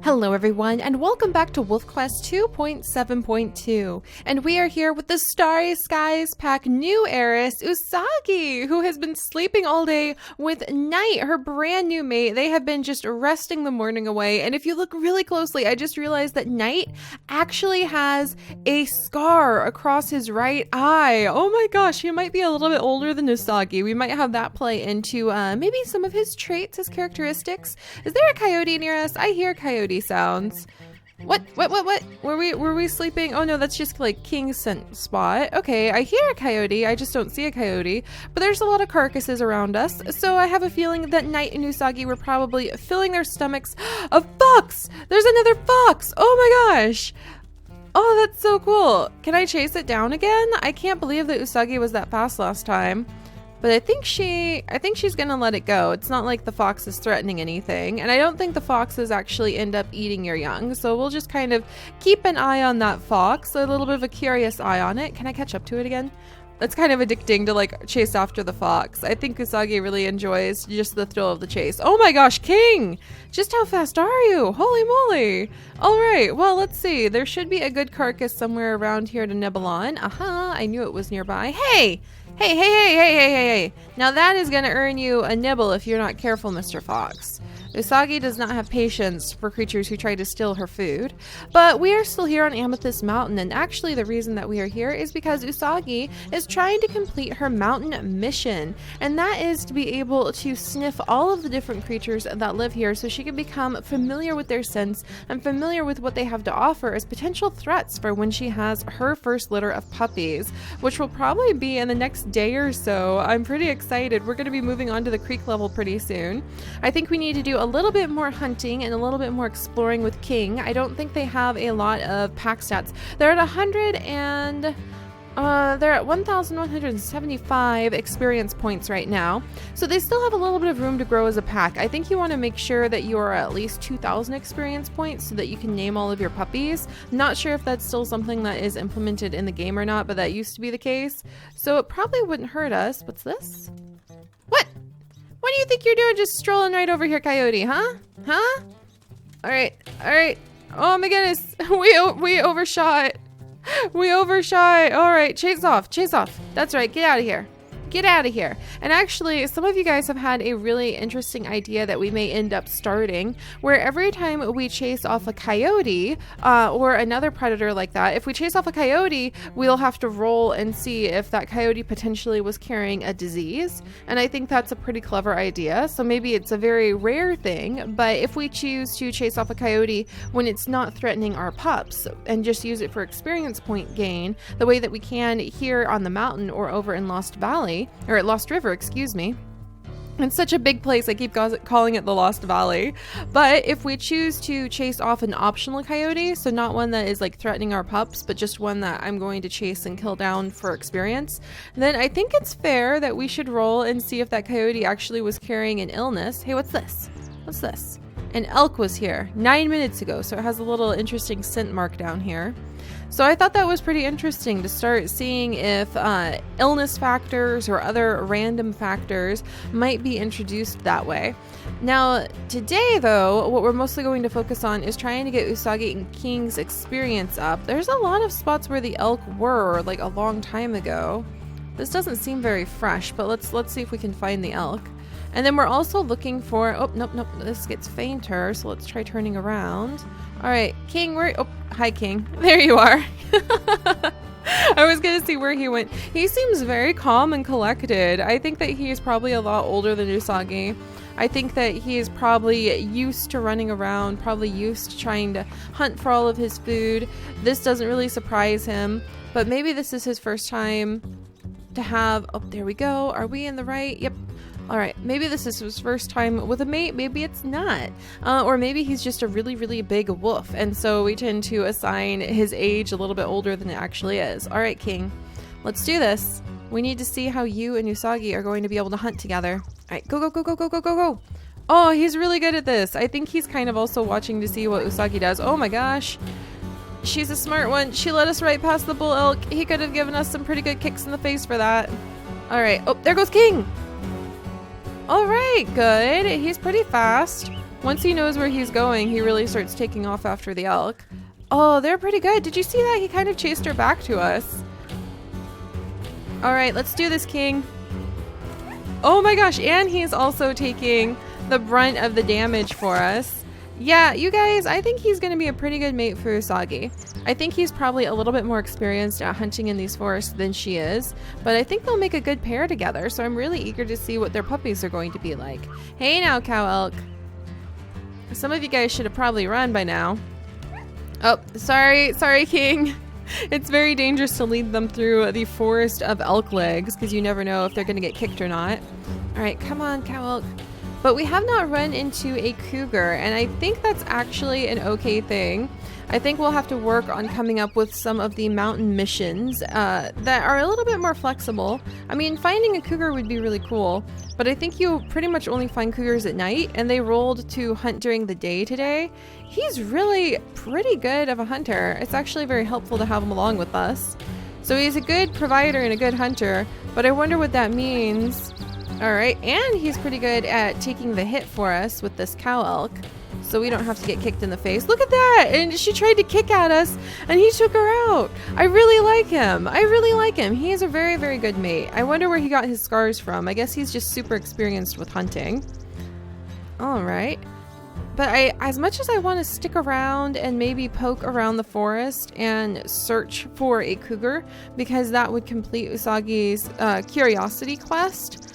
Hello everyone, and welcome back to WolfQuest 2.7.2, and we are here with the Starry Skies Pack new heiress, Usagi, who has been sleeping all day with Night, her brand new mate. They have been just resting the morning away, and if you look really closely, I just realized that Night actually has a scar across his right eye. Oh my gosh, he might be a little bit older than Usagi. We might have that play into maybe some of his traits, his characteristics. Is there a coyote near us? I hear coyote sounds. What? Were we sleeping? Oh no, that's just like King's scent spot. Okay, I hear a coyote. I just don't see a coyote. But there's a lot of carcasses around us. So I have a feeling that Night and Usagi were probably filling their stomachs. A fox! There's another fox! Oh my gosh! Oh, that's so cool. Can I chase it down again? I can't believe that Usagi was that fast last time. But I think she's gonna let it go. It's not like the fox is threatening anything. And I don't think the foxes actually end up eating your young. So we'll just kind of keep an eye on that fox. A little bit of a curious eye on it. Can I catch up to it again? That's kind of addicting to like chase after the fox. I think Usagi really enjoys just the thrill of the chase. Oh my gosh, King! Just how fast are you? Holy moly! Alright, well let's see. There should be a good carcass somewhere around here to nibble on. Aha, I knew it was nearby. Hey! Hey. Now that is going to earn you a nibble if you're not careful, Mr. Fox. Usagi does not have patience for creatures who try to steal her food, but we are still here on Amethyst Mountain, and actually the reason that we are here is because Usagi is trying to complete her mountain mission, and that is to be able to sniff all of the different creatures that live here so she can become familiar with their scents and familiar with what they have to offer as potential threats for when she has her first litter of puppies, which will probably be in the next day or so. I'm pretty excited. We're going to be moving on to the creek level pretty soon. I think we need to do a little bit more hunting and a little bit more exploring with King. I don't think they have a lot of pack stats. They're at 100 and they're at 1,175 experience points right now. So they still have a little bit of room to grow as a pack. I think you want to make sure that you are at least 2,000 experience points so that you can name all of your puppies. Not sure if that's still something that is implemented in the game or not, but that used to be the case. So it probably wouldn't hurt us. What's this? What? What do you think you're doing just strolling right over here, coyote, huh? Huh? All right. Oh my goodness. We overshot. We overshot. All right, chase off. That's right, get out of here. Get out of here. And actually, some of you guys have had a really interesting idea that we may end up starting, where every time we chase off a coyote or another predator like that, if we chase off a coyote, we'll have to roll and see if that coyote potentially was carrying a disease. And I think that's a pretty clever idea. So maybe it's a very rare thing, but if we choose to chase off a coyote when it's not threatening our pups and just use it for experience point gain, the way that we can here on the mountain or over in Lost Valley, or at Lost River, excuse me. It's such a big place, I keep calling it the Lost Valley. But if we choose to chase off an optional coyote, so not one that is like threatening our pups, but just one that I'm going to chase and kill down for experience, then I think it's fair that we should roll and see if that coyote actually was carrying an illness. Hey, what's this? What's this? An elk was here 9 minutes ago, so it has a little interesting scent mark down here. So I thought that was pretty interesting to start seeing if illness factors or other random factors might be introduced that way. Now, today though, what we're mostly going to focus on is trying to get Usagi and King's experience up. There's a lot of spots where the elk were like a long time ago. This doesn't seem very fresh, but let's see if we can find the elk. And then we're also looking for, oh, nope, this gets fainter, so let's try turning around. All right, King, oh, hi, King. There you are. I was going to see where he went. He seems very calm and collected. I think that he is probably a lot older than Usagi. I think that he is probably used to running around, probably used to trying to hunt for all of his food. This doesn't really surprise him, but maybe this is his first time to have, oh, there we go. Are we in the right? Yep. All right, maybe this is his first time with a mate, maybe it's not. Or maybe he's just a really, really big wolf, and so we tend to assign his age a little bit older than it actually is. All right, King, let's do this. We need to see how you and Usagi are going to be able to hunt together. All right, go. Oh, he's really good at this. I think he's kind of also watching to see what Usagi does. Oh my gosh. She's a smart one. She led us right past the bull elk. He could have given us some pretty good kicks in the face for that. All right. Oh, there goes King. All right, good. He's pretty fast. Once he knows where he's going, he really starts taking off after the elk. Oh, they're pretty good. Did you see that? He kind of chased her back to us. All right, let's do this, King. Oh my gosh, and he's also taking the brunt of the damage for us. Yeah, you guys, I think he's going to be a pretty good mate for Usagi. I think he's probably a little bit more experienced at hunting in these forests than she is, but I think they'll make a good pair together, so I'm really eager to see what their puppies are going to be like. Hey now, cow elk. Some of you guys should have probably run by now. Oh, sorry, King. It's very dangerous to lead them through the forest of elk legs because you never know if they're going to get kicked or not. All right, come on, cow elk. But we have not run into a cougar, and I think that's actually an okay thing. I think we'll have to work on coming up with some of the mountain missions that are a little bit more flexible. I mean, finding a cougar would be really cool, but I think you pretty much only find cougars at night, and they rolled to hunt during the day today. He's really pretty good of a hunter. It's actually very helpful to have him along with us. So he's a good provider and a good hunter, but I wonder what that means. All right, and he's pretty good at taking the hit for us with this cow elk, so we don't have to get kicked in the face. Look at that! And she tried to kick at us, and he took her out. I really like him. I really like him. He is a very, very good mate. I wonder where he got his scars from. I guess he's just super experienced with hunting. All right. But as much as I want to stick around and maybe poke around the forest and search for a cougar, because that would complete Usagi's curiosity quest,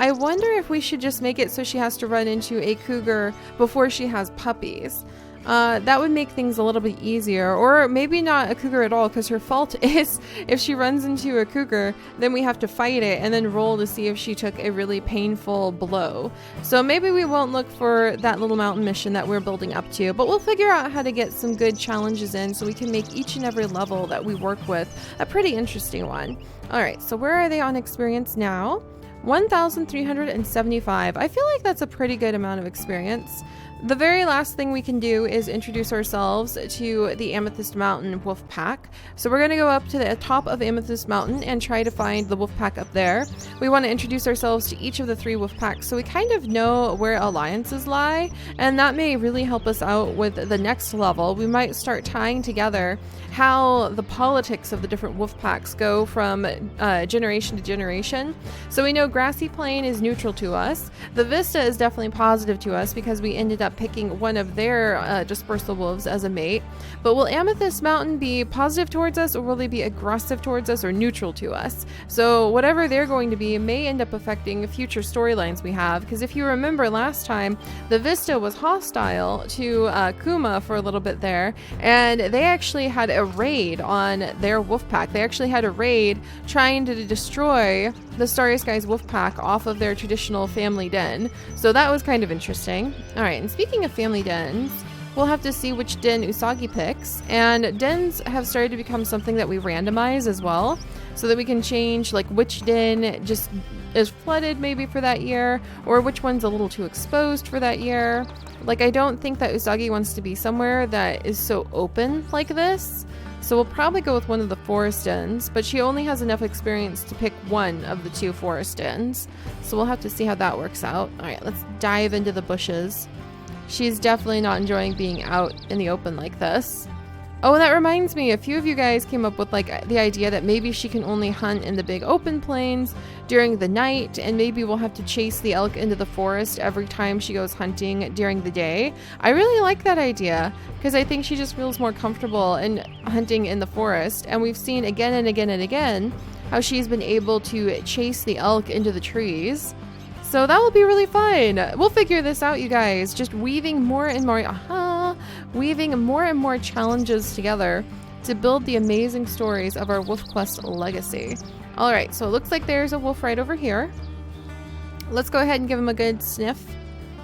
I wonder if we should just make it so she has to run into a cougar before she has puppies. That would make things a little bit easier, or maybe not a cougar at all, because her fault is if she runs into a cougar, then we have to fight it and then roll to see if she took a really painful blow. So maybe we won't look for that little mountain mission that we're building up to, but we'll figure out how to get some good challenges in so we can make each and every level that we work with a pretty interesting one. All right, so where are they on experience now? 1,375. I feel like that's a pretty good amount of experience. The very last thing we can do is introduce ourselves to the Amethyst Mountain wolf pack. So we're going to go up to the top of Amethyst Mountain and try to find the wolf pack up there. We want to introduce ourselves to each of the 3 wolf packs so we kind of know where alliances lie, and that may really help us out with the next level. We might start tying together how the politics of the different wolf packs go from generation to generation. So we know Grassy Plain is neutral to us. The Vista is definitely positive to us because we ended up picking one of their dispersal wolves as a mate. But will Amethyst Mountain be positive towards us, or will they be aggressive towards us, or neutral to us? So whatever they're going to be may end up affecting future storylines we have, because if you remember last time, the Vista was hostile to Kuma for a little bit there, and they actually had a raid on their wolf pack. They actually had a raid trying to destroy the Starry Skies wolf pack off of their traditional family den. So that was kind of interesting. All right, and speaking of family dens, we'll have to see which den Usagi picks, and dens have started to become something that we randomize as well, so that we can change like which den just is flooded maybe for that year, or which one's a little too exposed for that year. Like, I don't think that Usagi wants to be somewhere that is so open like this. So we'll probably go with one of the forest dens, but she only has enough experience to pick one of the 2 forest dens. So we'll have to see how that works out. All right, let's dive into the bushes. She's definitely not enjoying being out in the open like this. Oh, that reminds me, a few of you guys came up with like the idea that maybe she can only hunt in the big open plains during the night, and maybe we'll have to chase the elk into the forest every time she goes hunting during the day. I really like that idea because I think she just feels more comfortable in hunting in the forest, and we've seen again and again and again how she's been able to chase the elk into the trees. So that will be really fun. We'll figure this out, you guys. Just weaving more and more, weaving more and more challenges together to build the amazing stories of our Wolf Quest legacy. All right, so it looks like there's a wolf right over here. Let's go ahead and give him a good sniff.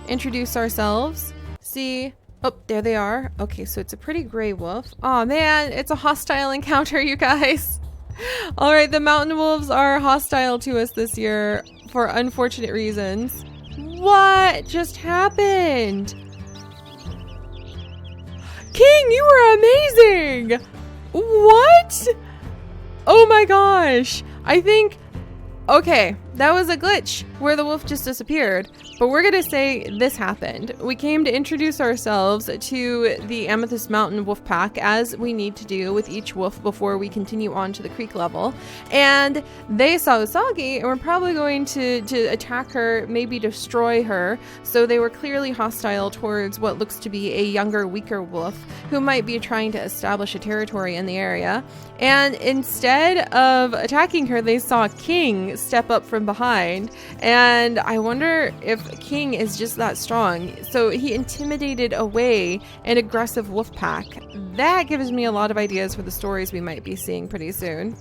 Introduce ourselves. See, oh, there they are. Okay, so it's a pretty gray wolf. Oh man, it's a hostile encounter, you guys. All right, the mountain wolves are hostile to us this year for unfortunate reasons. What just happened? King, you were amazing! What? Oh my gosh. I think, okay, that was a glitch where the wolf just disappeared. But we're gonna say this happened. We came to introduce ourselves to the Amethyst Mountain wolf pack, as we need to do with each wolf before we continue on to the creek level. And they saw Usagi and were probably going to attack her, maybe destroy her. So they were clearly hostile towards what looks to be a younger, weaker wolf who might be trying to establish a territory in the area. And instead of attacking her, they saw King step up from behind. And I wonder if King is just that strong. So he intimidated away an aggressive wolf pack. That gives me a lot of ideas for the stories we might be seeing pretty soon.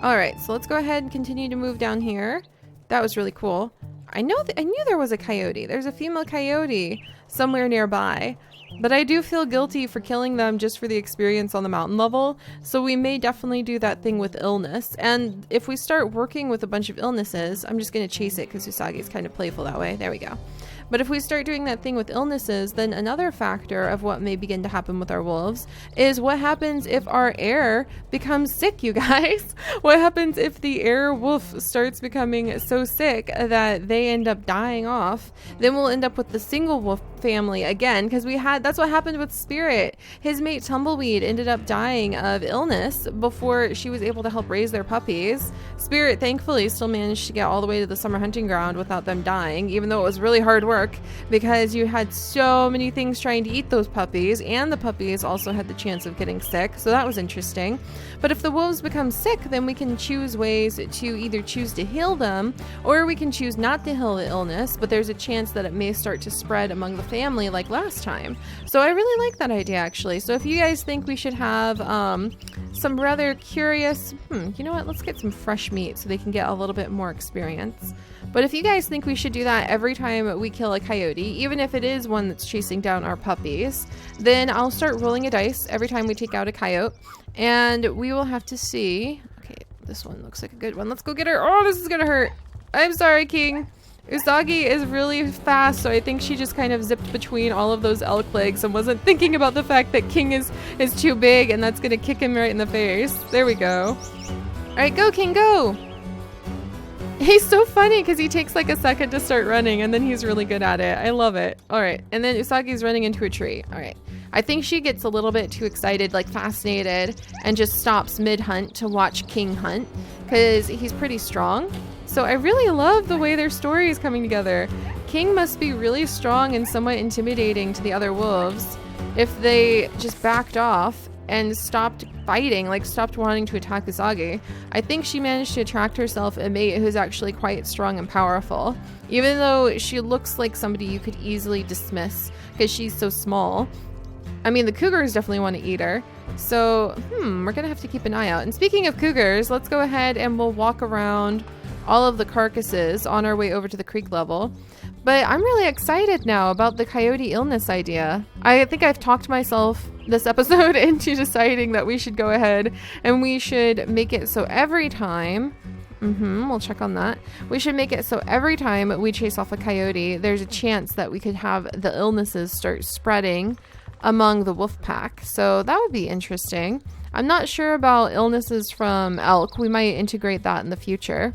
All right, so let's go ahead and continue to move down here. That was really cool. I knew there was a coyote. There's a female coyote somewhere nearby. But I do feel guilty for killing them just for the experience on the mountain level, so we may definitely do that thing with illness. And if we start working with a bunch of illnesses, I'm just going to chase it because Usagi is kind of playful that way. There we go. But if we start doing that thing with illnesses, then another factor of what may begin to happen with our wolves is what happens if our heir becomes sick, you guys? What happens if the heir wolf starts becoming so sick that they end up dying off? Then we'll end up with the single wolf family again, because that's what happened with Spirit. His mate Tumbleweed ended up dying of illness before she was able to help raise their puppies. Spirit thankfully still managed to get all the way to the summer hunting ground without them dying, even though it was really hard work because you had so many things trying to eat those puppies, and the puppies also had the chance of getting sick, so that was interesting. But if the wolves become sick, then we can choose ways to either choose to heal them, or we can choose not to heal the illness, but there's a chance that it may start to spread among the family like last time. So I really like that idea, actually. So if you guys think we should have some rather curious, you know what, let's get some fresh meat so they can get a little bit more experience. But if you guys think we should do that every time we kill a coyote, even if it is one that's chasing down our puppies, then I'll start rolling a dice every time we take out a coyote, and we will have to see. Okay, this one looks like a good one. Let's go get her. Oh, this is gonna hurt. I'm sorry, King. Usagi is really fast, so I think she just kind of zipped between all of those elk legs and wasn't thinking about the fact that King is too big, and that's gonna kick him right in the face. There we go. All right, go, King, go. He's so funny because he takes like a second to start running and then he's really good at it. I love it. All right. And then Usagi's running into a tree. All right. I think she gets a little bit too excited, like fascinated, and just stops mid-hunt to watch King hunt because he's pretty strong. So I really love the way their story is coming together. King must be really strong and somewhat intimidating to the other wolves if they just backed off and stopped fighting, like stopped wanting to attack Usagi. I think she managed to attract herself a mate who's actually quite strong and powerful, even though she looks like somebody you could easily dismiss because she's so small. I mean, the cougars definitely want to eat her. So, we're gonna have to keep an eye out. And speaking of cougars, let's go ahead and we'll walk around all of the carcasses on our way over to the creek level. But I'm really excited now about the coyote illness idea. I think I've talked myself this episode into deciding that we should go ahead and we should make it so every time, we'll check on that. We should make it so every time we chase off a coyote, there's a chance that we could have the illnesses start spreading among the wolf pack. So that would be interesting. I'm not sure about illnesses from elk. We might integrate that in the future.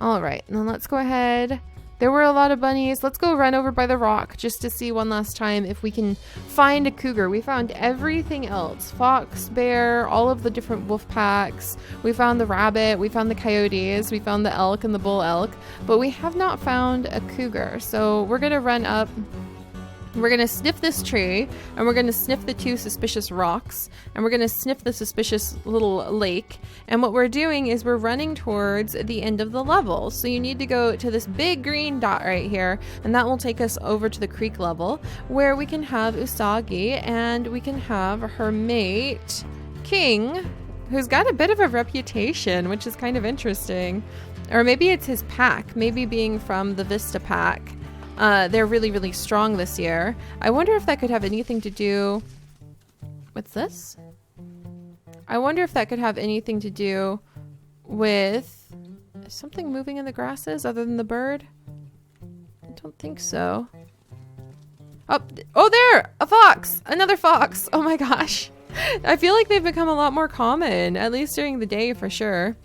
All right, now let's go ahead. There were a lot of bunnies. Let's go run over by the rock just to see one last time if we can find a cougar. We found everything else. Fox, bear, all of the different wolf packs. We found the rabbit. We found the coyotes. We found the elk and the bull elk. But we have not found a cougar. So we're going to run up. We're going to sniff this tree, and we're going to sniff the two suspicious rocks, and we're going to sniff the suspicious little lake. And what we're doing is we're running towards the end of the level. So you need to go to this big green dot right here, and that will take us over to the creek level where we can have Usagi and we can have her mate, King, who's got a bit of a reputation, which is kind of interesting. Or maybe it's his pack, maybe being from the Vista pack. They're really, really strong this year. I wonder if that could have anything to do... What's this? I wonder if that could have anything to do with... Is something moving in the grasses other than the bird? I don't think so. Oh, there! A fox! Another fox! Oh my gosh. I feel like they've become a lot more common, at least during the day for sure.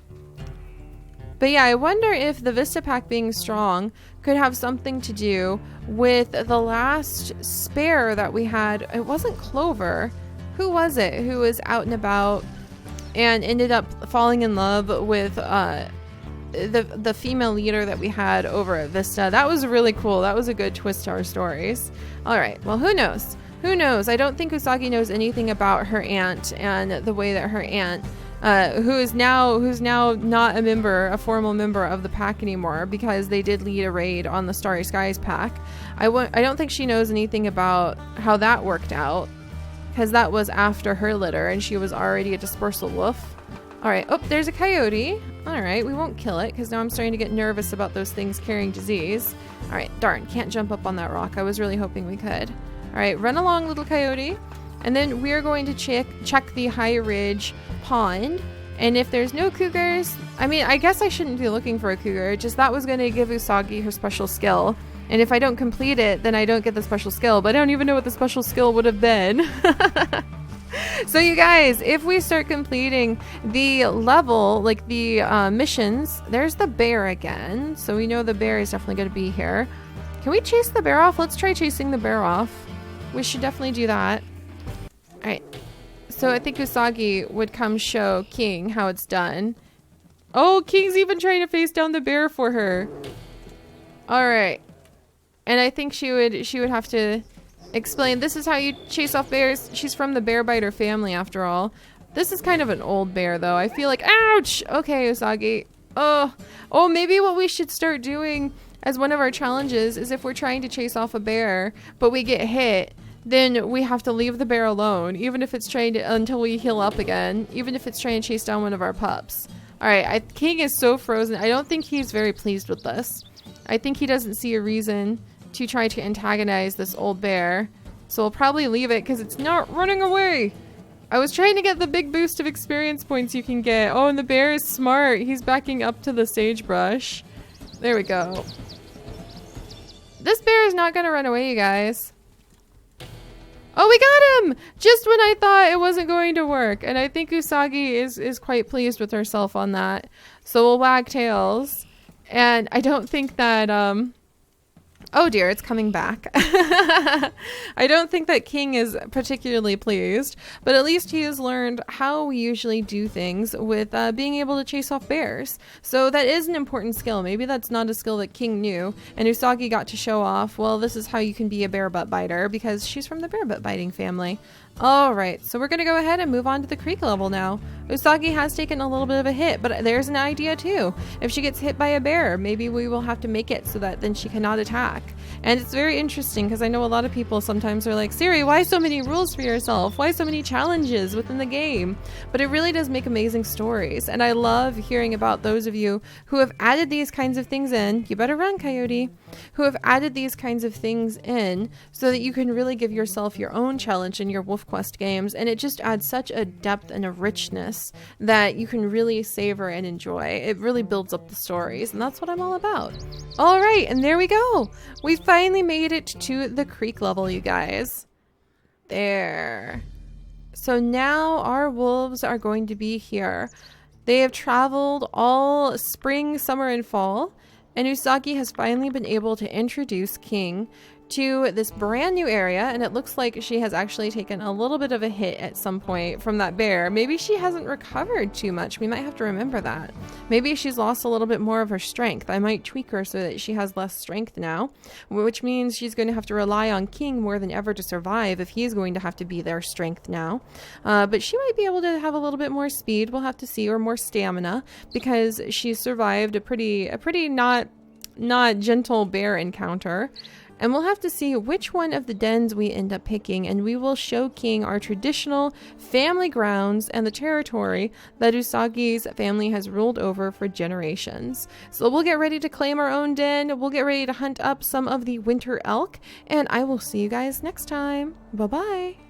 But yeah, I wonder if the Vista Pack being strong could have something to do with the last spare that we had. It wasn't Clover. Who was it who was out and about and ended up falling in love with the female leader that we had over at Vista? That was really cool. That was a good twist to our stories. All right, well, who knows? Who knows? I don't think Usagi knows anything about her aunt and the way that her aunt, who's now not a formal member of the pack anymore, because they did lead a raid on the Starry Skies pack. I don't think she knows anything about how that worked out, because that was after her litter and she was already a dispersal wolf. All right. Oh, there's a coyote. All right. We won't kill it because now I'm starting to get nervous about those things carrying disease. All right. Darn. Can't jump up on that rock. I was really hoping we could. All right. Run along, little coyote. And then we're going to check the High Ridge Pond. And if there's no cougars, I mean, I guess I shouldn't be looking for a cougar. Just that was going to give Usagi her special skill. And if I don't complete it, then I don't get the special skill. But I don't even know what the special skill would have been. So you guys, if we start completing the level, like the missions, there's the bear again. So we know the bear is definitely going to be here. Can we chase the bear off? Let's try chasing the bear off. We should definitely do that. All right. So I think Usagi would come show King how it's done. Oh, King's even trying to face down the bear for her. All right. And I think she would have to explain, this is how you chase off bears. She's from the bear biter family after all. This is kind of an old bear though. I feel like, ouch! Okay, Usagi. Oh, maybe what we should start doing as one of our challenges is if we're trying to chase off a bear, but we get hit, then we have to leave the bear alone, even if it's trying to, until we heal up again, even if it's trying to chase down one of our pups. All right, King is so frozen. I don't think he's very pleased with this. I think he doesn't see a reason to try to antagonize this old bear. So we'll probably leave it because it's not running away. I was trying to get the big boost of experience points you can get. Oh, and the bear is smart. He's backing up to the sagebrush. There we go. This bear is not going to run away, you guys. Oh, we got him! Just when I thought it wasn't going to work. And I think Usagi is quite pleased with herself on that. So we'll wag tails. And I don't think that, oh dear, it's coming back. I don't think that King is particularly pleased, but at least he has learned how we usually do things with being able to chase off bears. So that is an important skill. Maybe that's not a skill that King knew, and Usagi got to show off, well, this is how you can be a bear butt biter, because she's from the bear butt biting family. All right, so we're going to go ahead and move on to the creek level now. Usagi has taken a little bit of a hit, but there's an idea too. If she gets hit by a bear, maybe we will have to make it so that then she cannot attack. And it's very interesting because I know a lot of people sometimes are like, Seri, why so many rules for yourself? Why so many challenges within the game? But it really does make amazing stories. And I love hearing about those of you who have added these kinds of things in. You better run, coyote. Who have added these kinds of things in so that you can really give yourself your own challenge in your Wolf Quest games. And it just adds such a depth and a richness that you can really savor and enjoy. It really builds up the stories, and that's what I'm all about. All right, and there we go. We finally made it to the creek level, you guys. There. So now our wolves are going to be here. They have traveled all spring, summer, and fall, and Usagi has finally been able to introduce King to this brand new area, and it looks like she has actually taken a little bit of a hit at some point from that bear. Maybe she hasn't recovered too much. We might have to remember that. Maybe she's lost a little bit more of her strength. I might tweak her so that she has less strength now, which means she's going to have to rely on King more than ever to survive if he's going to have to be their strength now. But she might be able to have a little bit more speed. We'll have to see, or more stamina, because she survived a pretty not gentle bear encounter. And we'll have to see which one of the dens we end up picking, and we will show King our traditional family grounds and the territory that Usagi's family has ruled over for generations. So we'll get ready to claim our own den, we'll get ready to hunt up some of the winter elk, and I will see you guys next time. Bye-bye!